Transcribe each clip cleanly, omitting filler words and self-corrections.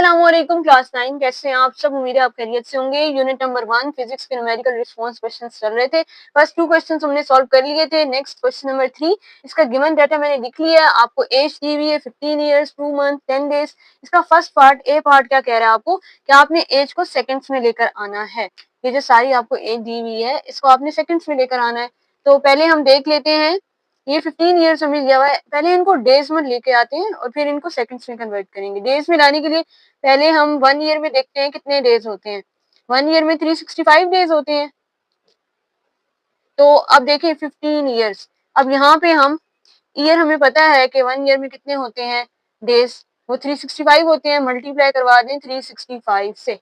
अस्सलामुअलैकुम क्लास 9 कैसे हैं आप सब। उम्मीद है आप खैरियत से होंगे। यूनिट नंबर 1 फिजिक्स के न्यूमेरिकल रिस्पांस क्वेश्चंस चल रहे थे। फर्स्ट 2 क्वेश्चंस हमने सॉल्व कर लिए थे। नेक्स्ट क्वेश्चन नंबर 3, इसका गिवन डाटा मैंने लिख लिया। आपको एज दी हुई है 15 इयर्स 2 मंथ 10 डेज। इसका फर्स्ट पार्ट ए पार्ट क्या कह रहा है आपको कि आपने एज को सेकंड्स में लेकर आना है। ये जो सारी आपको एज दी हुई है इसको आपने सेकंड्स में लेकर आना है। तो पहले हम देख लेते हैं। ये 15 इयर्स हमें दिया हुआ है। पहले इनको डेज में लेके आते हैं और फिर इनको सेकंड्स में कन्वर्ट करेंगे। डेज में लाने के लिए पहले हम 1 ईयर में देखते हैं कितने डेज होते हैं। 1 ईयर में 365 डेज होते हैं। तो अब देखिए 15 इयर्स। अब यहाँ पे हम ईयर हमें पता है कि 1 ईयर में कितने होते हैं डेज, वो 365 होते हैं। मल्टीप्लाई करवा दें 365 से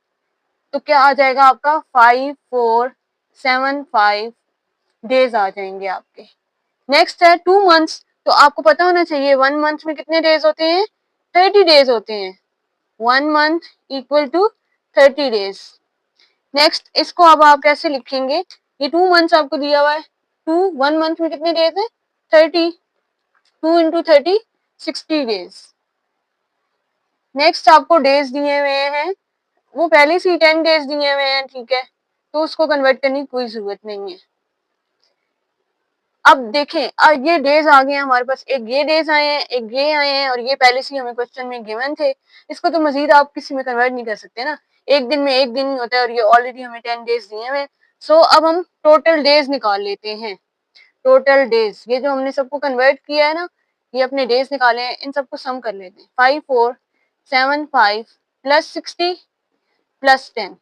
तो क्या आ जाएगा आपका 5475 डेज आ जाएंगे आपके। नेक्स्ट है 2 मंथ्स। तो आपको पता होना चाहिए 1 मंथ में कितने डेज होते हैं, 30 डेज होते हैं। 1 month equal to 30 days. Next इसको अब आप कैसे लिखेंगे, ये 2 मंथ्स आपको दिया हुआ है। 1 मंथ में कितने डेज है 30, 2 इंटू 30 60 डेज। नेक्स्ट आपको डेज दिए हुए हैं, वो पहले से ही 10 डेज दिए हुए हैं, ठीक है, तो उसको कन्वर्ट करने की कोई जरूरत नहीं है। अब देखें, अब ये डेज आ गए हैं हमारे पास। एक ये डेज आए हैं, एक ये आए हैं, और ये पहले से हमें क्वेश्चन में गिवन थे। इसको तो मजीद आप किसी में कन्वर्ट नहीं कर सकते ना। एक दिन में एक दिन ही होता है और ये ऑलरेडी हमें 10 डेज दिए हुए हैं। सो अब हम टोटल डेज निकाल लेते हैं। टोटल डेज, ये जो हमने सबको कन्वर्ट किया है ना, ये अपने डेज निकाले हैं, इन सबको सम कर लेते हैं। 5475 प्लस 60 प्लस 10,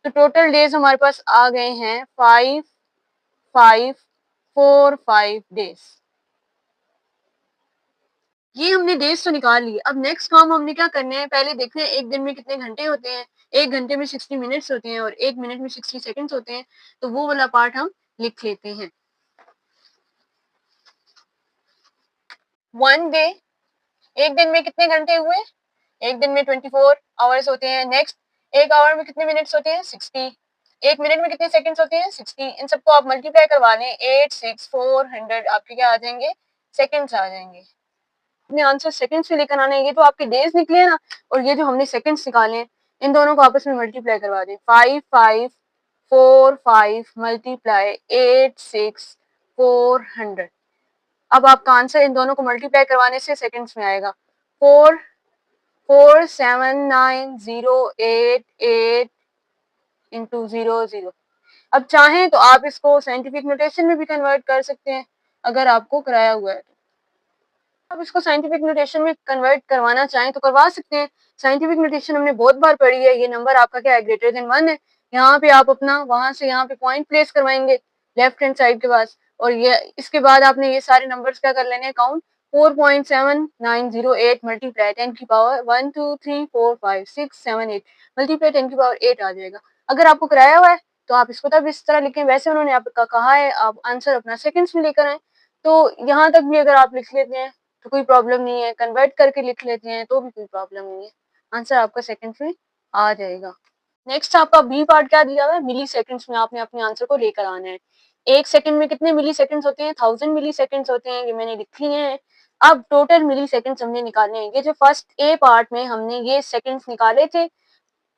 तो टोटल डेज हमारे पास आ गए हैं 5545 डेज। ये हमने डेज तो निकाल लिए। अब नेक्स्ट काम हमने क्या करना है, पहले देखना है एक दिन में कितने घंटे होते हैं। एक घंटे में 60 मिनट्स होते हैं और एक मिनट में 60 सेकंड्स होते हैं। तो वो वाला पार्ट हम लिख लेते हैं। 1 डे, एक दिन में कितने घंटे हुए, एक दिन में 24 आवर्स होते हैं। नेक्स्ट, एक आवर में कितने मिनट्स होते हैं 60, एक मिनट में कितने सेकंड्स होते हैं 60। इन सबको आप मल्टीप्लाई करवा लें 86400 आपके क्या आ जाएंगे, सेकंड्स आ जाएंगे। अपने आंसर सेकंड्स में लेकर आने, ये तो आपके डेज निकले ना, और ये जो हमने सेकंड्स निकाले हैं इन दोनों को आपस में मल्टीप्लाई करवा दें। 5545 मल्टीप्लाई 86400। अब आपका आंसर इन दोनों को मल्टीप्लाई करवाने से सेकंड्स में आएगा 4479088 इंटू 00। अब चाहें तो आप इसको साइंटिफिक नोटेशन में भी कन्वर्ट कर सकते हैं अगर आपको कराया हुआ है तो। अब इसको साइंटिफिक नोटेशन में कन्वर्ट करवाना चाहें तो करवा सकते हैं। साइंटिफिक नोटेशन हमने बहुत बार पढ़ी है। ये नंबर आपका क्या है, ग्रेटर देन 1 है। यहाँ पे आप अपना वहां से यहाँ पे पॉइंट प्लेस करवाएंगे लेफ्ट हैंड साइड के पास, और ये इसके बाद आपने ये सारे नंबर्स क्या कर लेने, काउंट 4.7908 मल्टीप्लाई 10 की पावर 1 2 3 4 5 6 7 8 मल्टीप्लाई 10 की पावर 8 आ जाएगा। अगर आपको कराया हुआ है तो आप इसको तब इस तरह लिखें। वैसे उन्होंने आपका कहा है आप आंसर अपना सेकंड्स में लेकर आए, तो यहाँ तक भी अगर आप लिख लेते हैं तो कोई प्रॉब्लम नहीं है। कन्वर्ट करके लिख लेते हैं तो भी कोई प्रॉब्लम नहीं है। आंसर आपका सेकंड्स में आ जाएगा। नेक्स्ट आपका बी पार्ट क्या दिया हुआ है, मिली सेकंड्स में आपने अपने आंसर को लेकर आना है। एक सेकंड में कितने मिली सेकंड्स होते हैं, 1000 मिली सेकंड्स होते हैं। ये मैंने लिख लिए हैं। अब टोटल मिली सेकंड्स हमने निकालने हैं। ये जो फर्स्ट ए पार्ट में हमने ये सेकंड्स निकाले थे,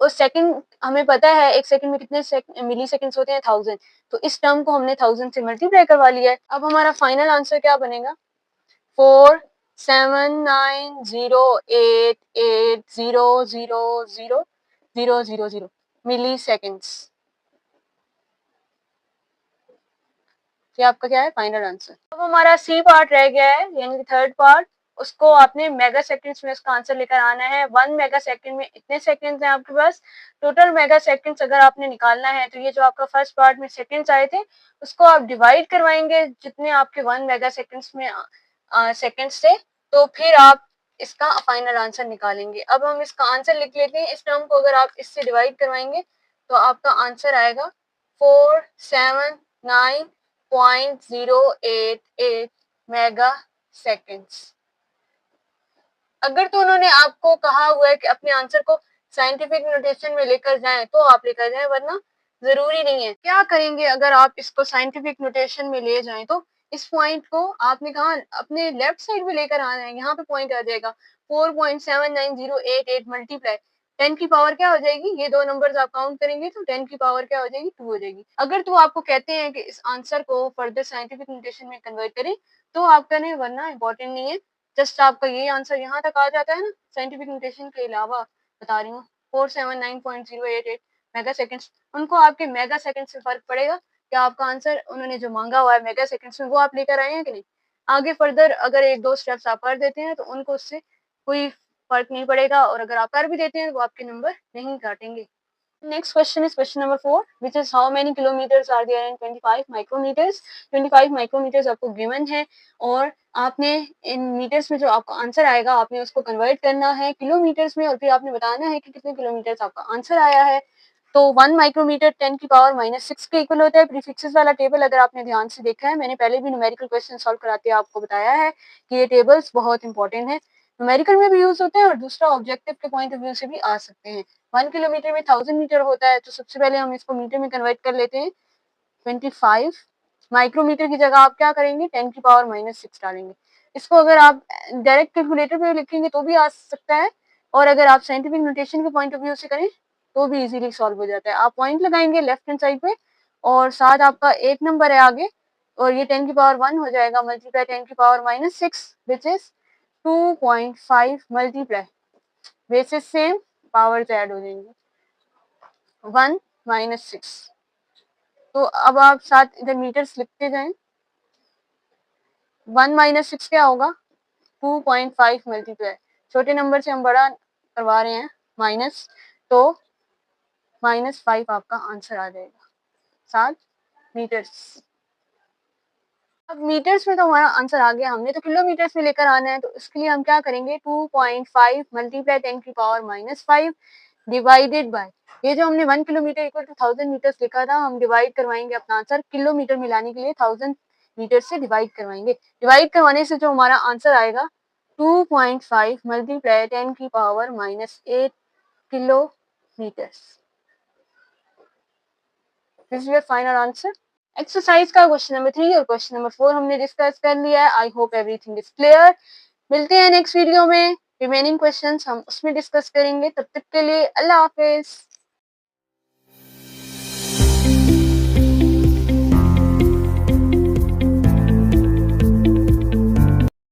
उस सेकंड हमें पता है एक सेकंड में कितने मिली सेकंड्स होते हैं 1000। तो इस टर्म को हमने 1000 से मल्टीप्लाई करवा लिया है। अब हमारा फाइनल आंसर क्या बनेगा, 47908800000 मिली सेकेंड्स। ये आपका क्या है फाइनल आंसर। अब हमारा सी पार्ट रह गया है, यानी कि थर्ड पार्ट। उसको आपने मेगा सेकेंड्स में उसका आंसर लेकर आना है। 1 मेगा सेकेंड में इतने सेकेंड्स हैं आपके पास। टोटल मेगा सेकेंड्स अगर आपने निकालना है तो ये जो आपका फर्स्ट पार्ट में सेकेंड्स आए थे उसको आप डिवाइड करवाएंगे जितने आपके 1 मेगा सेकेंड्स में सेकेंड्स थे, तो फिर आप इसका फाइनल आंसर निकालेंगे। अब हम इसका आंसर लिख लेते हैं। इस टर्म को अगर आप इससे डिवाइड करवाएंगे तो आपका आंसर आएगा 479.088 मेगा सेकेंड्स। अगर तो उन्होंने आपको कहा हुआ है कि अपने आंसर को साइंटिफिक नोटेशन में लेकर जाएं तो आप लेकर जाएं, वरना जरूरी नहीं है। क्या करेंगे अगर आप इसको साइंटिफिक नोटेशन में ले जाएं, तो इस पॉइंट को आपने कहा अपने लेफ्ट साइड में लेकर आना है। यहाँ पे पॉइंट आ जाएगा 4.79088 मल्टीप्लाई 10 की पावर क्या हो जाएगी, ये दो नंबर्स आप काउंट करेंगे तो 10 की पावर क्या हो जाएगी, 2 हो जाएगी। अगर तो आपको कहते हैं कि इस आंसर को फर्दर साइंटिफिक नोटेशन में कन्वर्ट करें तो आप करें, वरना इंपॉर्टेंट नहीं है। जस्ट आपका ये आंसर यहाँ तक आ जाता है ना, साइंटिफिक नोटेशन के अलावा बता रही हूँ 479.088 मेगा सेकेंड्स, उनको आपके मेगा सेकेंड से फर्क पड़ेगा कि आपका आंसर उन्होंने जो मांगा हुआ है मेगा सेकेंड्स में वो आप लेकर आए हैं कि नहीं। आगे फर्दर अगर एक दो स्टेप्स आप कर देते हैं तो उनको उससे कोई फर्क नहीं पड़ेगा, और अगर आप कर भी देते हैं तो वो आपके नंबर नहीं काटेंगे। Next question is question number 4, which is how many kilometers are there in 25 micrometers? 25 micrometers आपको given है और आपने इन मीटर्स में जो आपका आंसर आएगा आपने उसको कन्वर्ट करना है किलोमीटर्स में, और फिर आपने बताना है कि कितने किलोमीटर्स आपका आंसर आया है। तो 1 माइक्रोमीटर 10 की पावर -6 के इक्वल होता है। प्रीफिक्सेस वाला टेबल अगर आपने ध्यान से देखा है, मैंने पहले भी न्यूमेरिकल क्वेश्चन सॉल्व कराते आपको बताया है कि ये टेबल्स बहुत इंपॉर्टेंट है, न्यूमेरिकल में भी यूज होते हैं और दूसरा ऑब्जेक्टिव के पॉइंट ऑफ व्यू से भी आ सकते हैं। 1 किलोमीटर में 1000 मीटर होता है, तो सबसे पहले हम इसको मीटर में कन्वर्ट कर लेते हैं। 25 माइक्रोमीटर की जगह आप क्या करेंगे, 10 की पावर -6 डालेंगे। इसको अगर आप डायरेक्ट कैलकुलेटर पे लिखेंगे तो भी आ सकता है, और अगर आप साइंटिफिक नोटेशन के पॉइंट ऑफ व्यू से करें तो भी इजीली सॉल्व हो जाता है। आप पॉइंट लगाएंगे लेफ्ट हैंड साइड पे और साथ आपका एक नंबर है आगे, और ये 10 की पावर 1 हो जाएगा मल्टीप्लाई 10 की power -6 which is 2.5 multiply basis same powers add हो जाएंगे 1 -6। तो अब आप साथ इधर मीटर्स लिखते जाएं। 1 -6 क्या होगा, 2.5 मल्टीप्लाई, छोटे नंबर से हम बड़ा करवा रहे हैं माइनस, तो -5 आपका आंसर आ जाएगा साथ मीटर्स। अब मीटर्स में तो हमारा आंसर आ गया, हमने तो किलोमीटर्स में लेकर आना है, तो इसके लिए हम क्या करेंगे, 2.5 मल्टीप्लाई 10 की पावर -5 डिवाइडेड बाय, ये जो हमने 1 किलोमीटर इक्वल टू 1000 मीटर्स लिखा था, हम डिवाइड करवाएंगे अपना आंसर किलोमीटर में लाने के लिए 1000 मीटर से डिवाइड करवाएंगे। डिवाइड करवाने से जो हमारा आंसर आएगा 2.5 मल्टीप्लाई 10 की power -8 kilometres. This is your final answer. Exercise का क्वेश्चन नंबर 3 और क्वेश्चन नंबर 4 हमने डिस्कस कर लिया है। I hope everything is clear. मिलते हैं नेक्स्ट वीडियो में, रिमेनिंग क्वेश्चंस हम उसमें डिस्कस करेंगे। तब तक के लिए अल्लाह हाफिज।